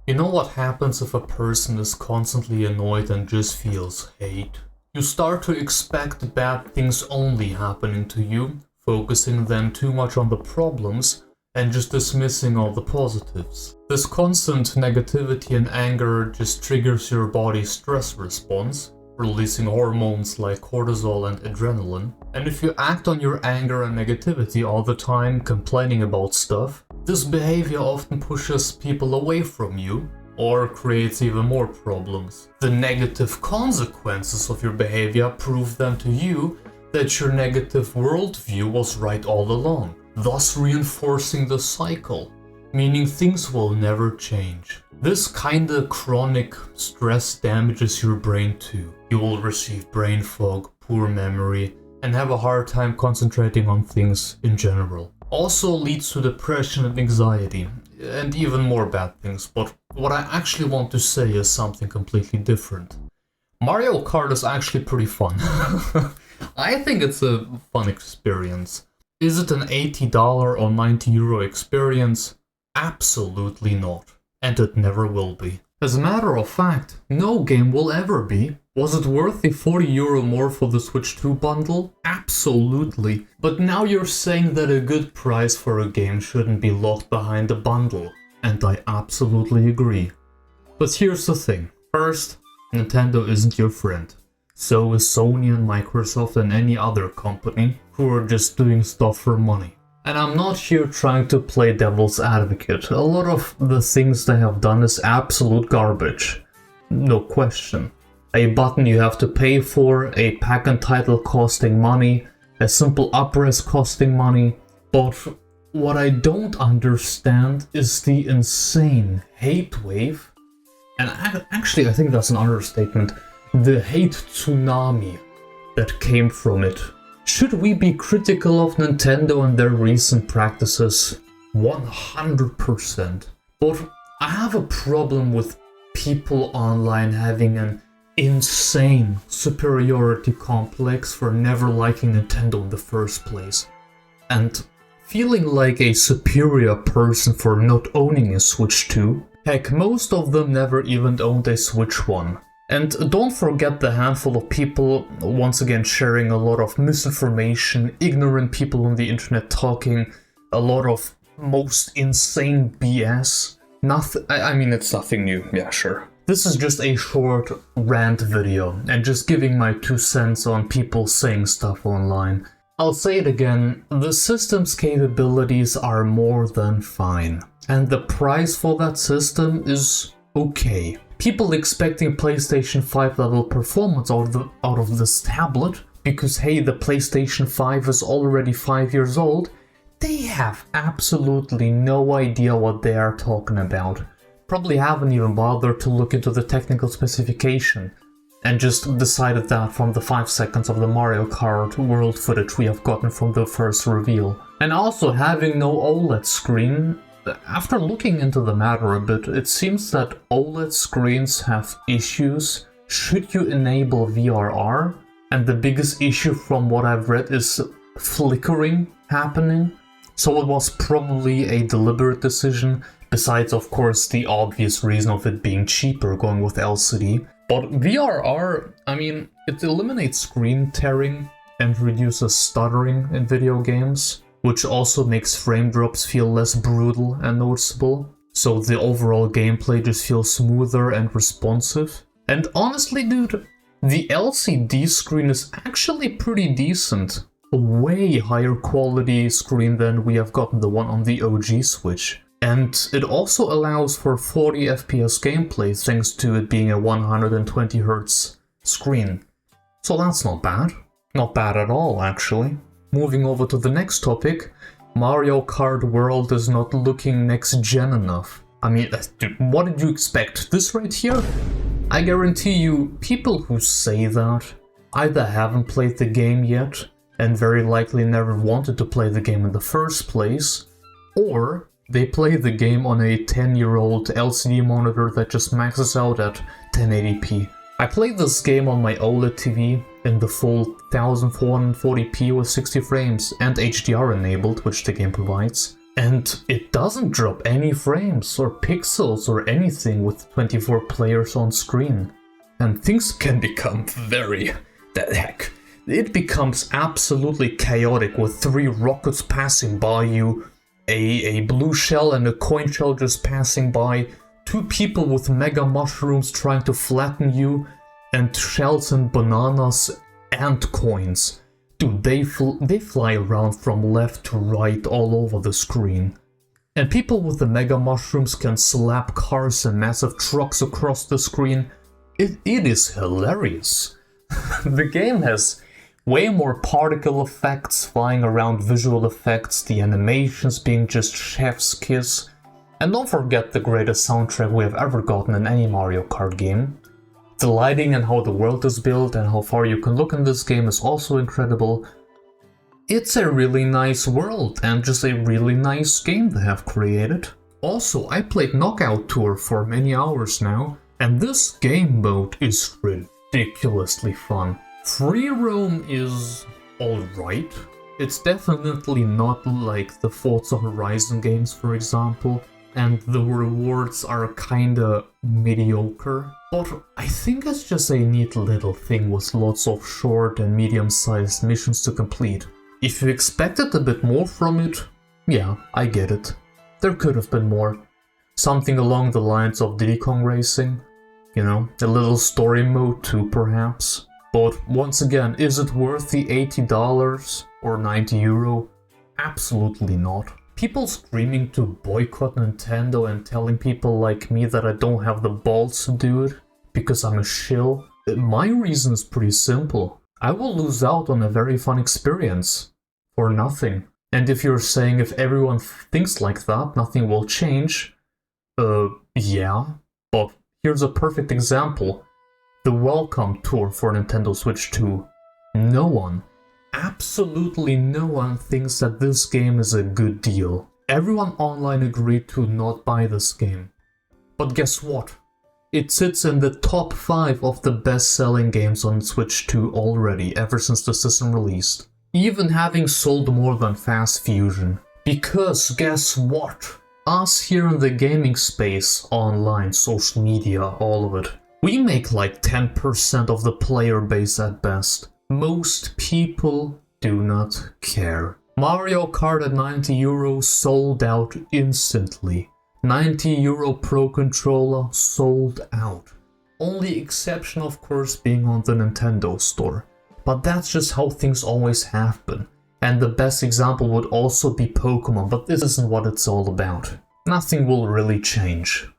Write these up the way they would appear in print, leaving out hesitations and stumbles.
You know what happens if a person is constantly annoyed and just feels hate? You start to expect bad things only happening to you, focusing then too much on the problems and just dismissing all the positives. This constant negativity and anger just triggers your body's stress response, releasing hormones like cortisol and adrenaline. And if you act on your anger and negativity all the time, complaining about stuff, this behavior often pushes people away from you or creates even more problems. The negative consequences of your behavior prove then to you that your negative worldview was right all along, thus reinforcing the cycle, meaning things will never change. This kinda chronic stress damages your brain too. You will receive brain fog, poor memory, and have a hard time concentrating on things in general. Also leads to depression and anxiety, and even more bad things, but what I actually want to say is something completely different. Mario Kart is actually pretty fun. I think it's a fun experience. Is it an $80 or €90 experience? Absolutely not. And it never will be. As a matter of fact, no game will ever be. Was it worth the €40 more for the Switch 2 bundle? Absolutely. But now you're saying that a good price for a game shouldn't be locked behind a bundle. And I absolutely agree. But here's the thing. First, Nintendo isn't your friend. So is Sony and Microsoft and any other company who are just doing stuff for money. And I'm not here trying to play devil's advocate. A lot of the things they have done is absolute garbage. No question. A button you have to pay for, a pack and title costing money, a simple up-res costing money. But what I don't understand is the insane hate wave, and actually I think that's an understatement, the hate tsunami that came from it. Should we be critical of Nintendo and their recent practices? 100%. But I have a problem with people online having an insane superiority complex for never liking Nintendo in the first place. And feeling like a superior person for not owning a Switch 2. Heck, most of them never even owned a Switch 1. And don't forget the handful of people, once again, sharing a lot of misinformation, ignorant people on the internet talking a lot of most insane BS. I mean, it's nothing new, yeah, sure. This is just a short rant video, and just giving my 2 cents on people saying stuff online. I'll say it again, the system's capabilities are more than fine, and the price for that system is okay. People expecting PlayStation 5 level performance out of this tablet, because hey, the PlayStation 5 is already 5 years old, they have absolutely no idea what they are talking about. Probably haven't even bothered to look into the technical specification, and just decided that from the 5 seconds of the Mario Kart World footage we have gotten from the first reveal. And also having no OLED screen, after looking into the matter a bit, it seems that OLED screens have issues should you enable VRR, and the biggest issue from what I've read is flickering happening. So it was probably a deliberate decision, besides of course the obvious reason of it being cheaper going with LCD. But VRR, I mean, it eliminates screen tearing and reduces stuttering in video games, which also makes frame drops feel less brutal and noticeable. So the overall gameplay just feels smoother and responsive. And honestly, dude, the LCD screen is actually pretty decent. A way higher quality screen than we have gotten the one on the OG Switch. And it also allows for 40 FPS gameplay thanks to it being a 120Hz screen. So that's not bad. Not bad at all, actually. Moving over to the next topic, Mario Kart World is not looking next-gen enough. I mean, dude, what did you expect? This right here? I guarantee you, people who say that either haven't played the game yet, and very likely never wanted to play the game in the first place, or they play the game on a 10-year-old LCD monitor that just maxes out at 1080p. I played this game on my OLED TV in the full 1440p with 60 frames and HDR enabled, which the game provides. And it doesn't drop any frames or pixels or anything with 24 players on screen. And things can become it becomes absolutely chaotic with 3 rockets passing by you, a blue shell and a coin shell just passing by, 2 people with mega mushrooms trying to flatten you, and shells and bananas and coins. Dude, they fly around from left to right all over the screen. And people with the mega mushrooms can slap cars and massive trucks across the screen. It is hilarious. The game has way more particle effects, flying around visual effects, the animations being just chef's kiss. And don't forget the greatest soundtrack we have ever gotten in any Mario Kart game. The lighting and how the world is built and how far you can look in this game is also incredible. It's a really nice world and just a really nice game they have created. Also, I played Knockout Tour for many hours now, and this game mode is ridiculously fun. Free roam is alright. It's definitely not like the Forza Horizon games, for example, and the rewards are kinda mediocre. But I think it's just a neat little thing with lots of short and medium-sized missions to complete. If you expected a bit more from it, yeah, I get it. There could have been more. Something along the lines of Diddy Kong Racing. You know, a little story mode too, perhaps. But once again, is it worth the $80 or €90? Absolutely not. People screaming to boycott Nintendo and telling people like me that I don't have the balls to do it because I'm a shill. My reason is pretty simple. I will lose out on a very fun experience for nothing. And if you're saying if everyone thinks like that, nothing will change, yeah, but here's a perfect example. The Welcome Tour for Nintendo Switch 2. No one, absolutely no one thinks that this game is a good deal. Everyone online agreed to not buy this game. But guess what? It sits in the top 5 of the best-selling games on Switch 2 already, ever since the system released. Even having sold more than Fast Fusion. Because guess what? Us here in the gaming space, online, social media, all of it, we make like 10% of the player base at best. Most people do not care. Mario Kart at €90 sold out instantly. €90 Pro Controller sold out. Only exception of course being on the Nintendo store. But that's just how things always have been. And the best example would also be Pokemon, but this isn't what it's all about. Nothing will really change.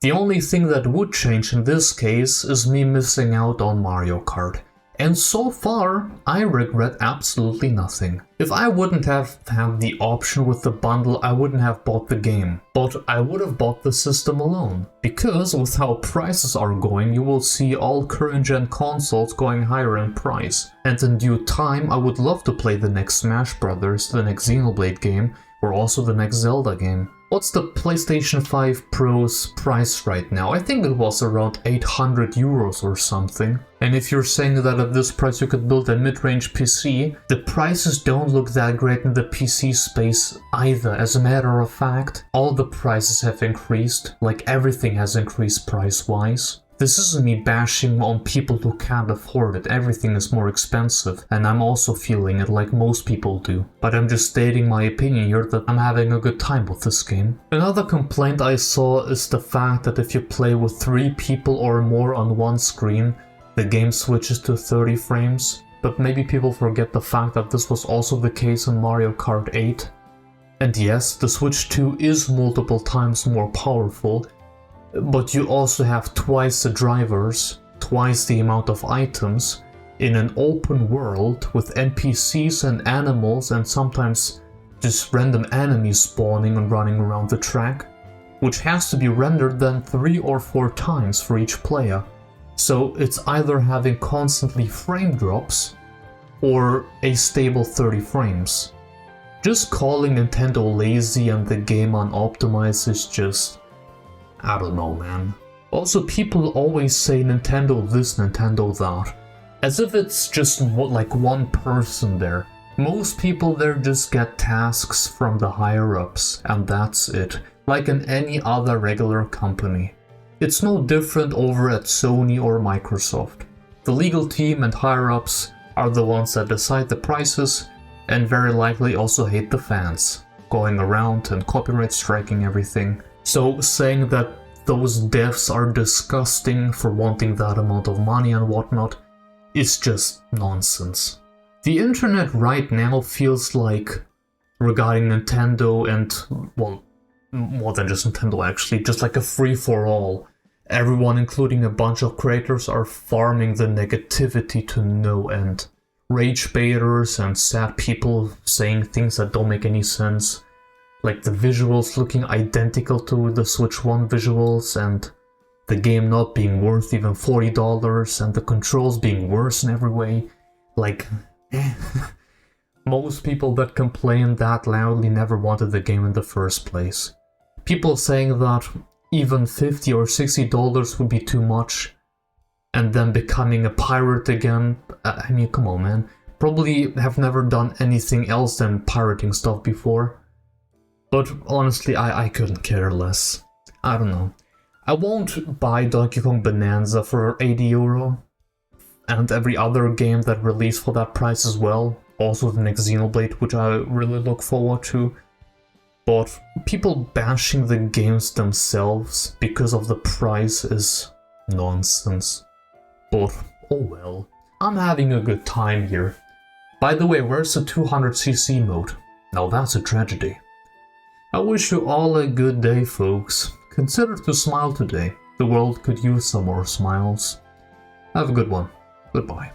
The only thing that would change in this case is me missing out on Mario Kart. And so far, I regret absolutely nothing. If I wouldn't have had the option with the bundle, I wouldn't have bought the game. But I would have bought the system alone. Because with how prices are going, you will see all current-gen consoles going higher in price. And in due time, I would love to play the next Smash Brothers, the next Xenoblade game, or also the next Zelda game. What's the PlayStation 5 Pro's price right now? I think it was around €800 or something. And if you're saying that at this price you could build a mid-range PC, the prices don't look that great in the PC space either. As a matter of fact, all the prices have increased, like everything has increased price-wise. This isn't me bashing on people who can't afford it, everything is more expensive, and I'm also feeling it like most people do. But I'm just stating my opinion here that I'm having a good time with this game. Another complaint I saw is the fact that if you play with 3 people or more on one screen, the game switches to 30 frames. But maybe people forget the fact that this was also the case in Mario Kart 8. And yes, the Switch 2 is multiple times more powerful, but you also have twice the drivers, twice the amount of items, in an open world with NPCs and animals and sometimes just random enemies spawning and running around the track, which has to be rendered then 3 or 4 times for each player. So it's either having constantly frame drops or a stable 30 frames. Just calling Nintendo lazy and the game unoptimized is just... I don't know, man. Also, people always say Nintendo this, Nintendo that, as if it's just like one person there. Most people there just get tasks from the higher-ups, and that's it, like in any other regular company. It's no different over at Sony or Microsoft. The legal team and higher-ups are the ones that decide the prices, and very likely also hate the fans, going around and copyright striking everything. So saying that those devs are disgusting for wanting that amount of money and whatnot is just nonsense. The internet right now feels like, regarding Nintendo and, well, more than just Nintendo actually, just like a free-for-all. Everyone, including a bunch of creators, are farming the negativity to no end. Rage baiters and sad people saying things that don't make any sense. Like the visuals looking identical to the Switch 1 visuals, and the game not being worth even $40, and the controls being worse in every way. Like, most people that complain that loudly never wanted the game in the first place. People saying that even $50 or $60 would be too much, and then becoming a pirate again. I mean, come on, man. Probably have never done anything else than pirating stuff before. But honestly, I couldn't care less. I don't know. I won't buy Donkey Kong Bonanza for €80, and every other game that released for that price as well. Also the next Xenoblade, which I really look forward to. But people bashing the games themselves because of the price is nonsense. But oh well. I'm having a good time here. By the way, where's the 200cc mode? Now that's a tragedy. I wish you all a good day, folks. Consider to smile today. The world could use some more smiles. Have a good one. Goodbye.